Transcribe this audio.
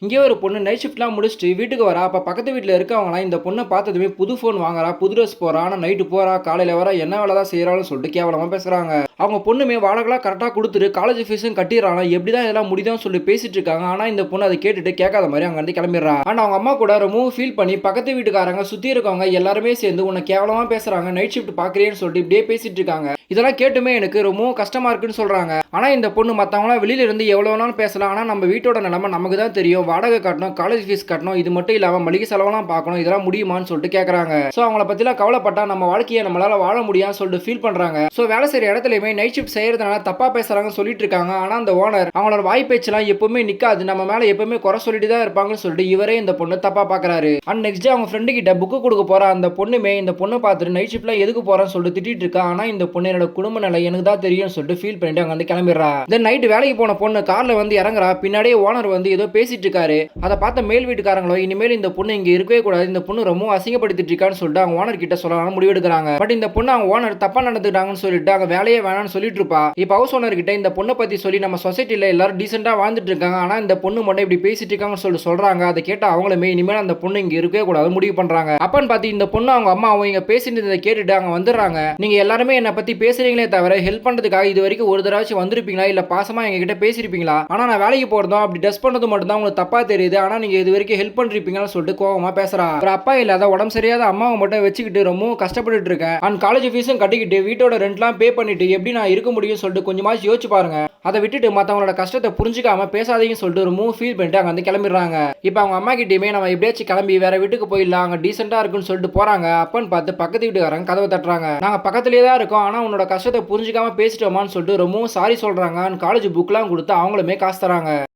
இங்கே ஒரு பொண்ணு நைட் ஷிஃப்ட்லாம் முடிச்சுட்டு வீட்டுக்கு வரா. அப்ப பக்கத்து வீட்ல இருக்கவங்கலாம் இந்த பொண்ண பார்த்ததுமே புது ஃபோன் வாங்குறா, புது ட்ரெஸ் போடுறா. ஆனா நைட்டு போறா, காலையில வரா, என்ன வேலை தான் செய்றான்னு சொல்லிட்டு கேவலமா பேசுறாங்க. அவங்க பொண்ணுமே வாடகைலாம் கரெக்ட்டா குடுத்துட்டு காலேஜ் ஃபீஸும் கட்டிர்றாளாம். எப்படி தான் இதெல்லாம் முடியுதுன்னு சொல்லி பேசிட்டு இருக்காங்க. ஆனா இந்த பொண்ணு அத கேட்டுட்டு கேட்காத மாரி அங்கருந்து கிளம்பிர்றா. ஆனா அவங்க அம்மா கூட ரொம்பவும் ஃபீல் பண்ணி பக்கத்து வீட்டுக்காரங்க சுத்தி இருக்கவங்க எல்லாருமே சேர்ந்து உன்ன கேவலமா பேசுறாங்க. நைட் ஷிஃப்ட் பார்க்குறியேன்னு சொல்லிட்டு இப்படியே பேசிட்டு இருக்காங்க. இதெல்லாம் கேட்டுமே எனக்கு ரொம்பவும் கஷ்டமா இருக்குன்னு சொல்றாங்க. ஆனா இந்த பொண்ணு மத்தவங்கலாம் வெளியில இருந்து எவ்வளவு வேணாலும் பேசலாம். ஆனா நம்ம வீட்டோட நிலைமை நமக்கு தான் தெரியும். வாடகை கட்டணும், காலேஜ் ஃபீஸ் கட்டணும், இது மட்டும் இல்லாம மளிகை செலவெல்லாம் பார்க்கணும். இதெல்லாம் முடியுமான்னு சொல்லிட்டு கேட்கறாங்க. சோ அவங்கள பத்திலாம் கவலைப்பட்டா நம்ம வாழ்க்கையை நம்மளால வாழ முடியாதுன்னு சொல்லிட்டு ஃபீல் பண்றாங்க. சோ வேலை செய்யற இடத்துலயுமே நைட் ஷிஃப்ட் செய்யறதுனால தப்பா பேசுறாங்கன்னு சொல்லிட்டு இருக்காங்க. ஆனா அந்த ஓனர் அவங்களோட வாய் பேச்செல்லாம் எப்பவுமே நிக்காது. நம்ம மேல எப்பவுமே குறை சொல்லிட்டு தான் இருப்பாங்கன்னு சொல்லிட்டு இவரே இந்த பொண்ணு தப்பா பாக்குறாரு. அண்ட் நெக்ஸ்ட் டே அவங்க ஃப்ரெண்டு கிட்ட புக்கு கொடுக்க போற அந்த பொண்ணுமே இந்த பொண்ணை பார்த்துட்டு நைட் ஷிஃப்ட்லாம் எதுக்கு போறேன்னு சொல்லிட்டு திட்டிட்டு இருக்கா. ஆனா இந்த பொண்ணு என்னோட குடும்ப நிலை எனக்கு தான் தெரியும்னு சொல்லிட்டு ஃபீல் பண்ணிட்டு அங்க வந்து கிளம்பிடுறா. தென் நைட் வேலைக்கு போன பொண்ணு கார்ல வந்து இறங்குறா. பின்னாடியே ஓனர் வந்து ஏதோ பேசிட்டு இருக்காரு. அதை பார்த்த மேல் வீட்டுக்காரங்களோ இனிமேல் இந்த பொண்ணு இங்க இருக்கவே கூடாது, இந்த பொண்ணு ரொம்ப அசிங்கப்படுத்திட்டு இருக்கான்னு சொல்லிட்டு அவங்க ஓனர் கிட்ட சொல்லலாம் முடிவெடுக்கிறாங்க. பட் இந்த பொண்ணு அவங்க ஓனர் தப்பா நடந்துட்டாங்கன்னு சொல்லிட்டு அங்க வேலையே வேணாம்னு சொல்லிட்டு இருப்பா. இப்ப ஹவுஸ் ஓனர் கிட்ட இந்த பொண்ணை பத்தி சொல்லி நம்ம சொசைட்டில எல்லாரும் டீசெண்டா வாழ்ந்துட்டு இருக்காங்க, ஆனா இந்த பொண்ணு மட்டும் இப்படி பேசிட்டு இருக்காங்கன்னு சொல்லிட்டு சொல்றாங்க. அதை கேட்ட அவங்களுமே இனிமேல் அந்த பொண்ணு இங்க இருக்கவே கூடாது முடிவு பண்றாங்க. அப்பன்னு பார்த்து இந்த பொண்ணு அவங்க அம்மா அவங்க இங்க பேசிட்டு இருந்ததை கேட்டுட்டு அங்க வந்துடுறாங்க. நீங்க எல்லாருமே என்ன பத்தி பேசுறீங்களே தவிர ஹெல்ப் பண்றதுக்காக இது வரைக்கும் ஒரு தடவை வந்திருப்பீங்களா, இல்ல பாசமா எங்க கிட்ட பேசிருப்பீங்களா? ஆனா நான் வேலைக்கு போறதும் அப்படி ட்ரெஸ் பண்ணது மட்டும் தான் உங்களுக்கு தப்பா தெரியுது, ஆனா நீங்க இது வரைக்கும் ஹெல்ப் பண்றீங்கன்னு சொல்லிட்டு கோவமா பேசுறா. ஒரு அப்பா இல்லாத உடம்பு சரியாத அம்மாவை மட்டும் வச்சுக்கிட்டு ரொம்ப கஷ்டப்பட்டு இருக்கேன். அண்ட் காலேஜ் ஃபீஸும் கட்டிக்கிட்டு வீட்டோட ரெண்ட்லாம் பே பண்ணிட்டு எப்படி நான் இருக்க முடியும்னு சொல்லிட்டு கொஞ்சமாச்சு யோசிச்சு பாருங்க. அதை விட்டுட்டு மத்தவங்களோட கஷ்டத்தை புரிஞ்சுக்காம பேசாதீங்கன்னு சொல்லிட்டு ரொம்ப ஃபீல் பண்ணிட்டு அங்க வந்து கிளம்பிடுறாங்க. இப்போ அவங்க அம்மா கிட்டயுமே நம்ம எப்படியாச்சும் கிளம்பி வேற வீட்டுக்கு போயிடலாம், அங்க டீசெண்டா இருக்குன்னு சொல்லிட்டு போறாங்க. அப்பன்னு பார்த்து பக்கத்து வீட்டுக்காரங்க கதவை தட்டுறாங்க. நாங்க பக்கத்துலயே தான் இருக்கோம், ஆனா உன்னோட கஷ்டத்தை புரிஞ்சுக்காம பேசிட்டோமான்னு சொல்லிட்டு ரொம்பவும் சாரி சொல்றாங்க. காலேஜ் புக்லாம் கொடுத்து அவங்களுமே காசு தராங்க.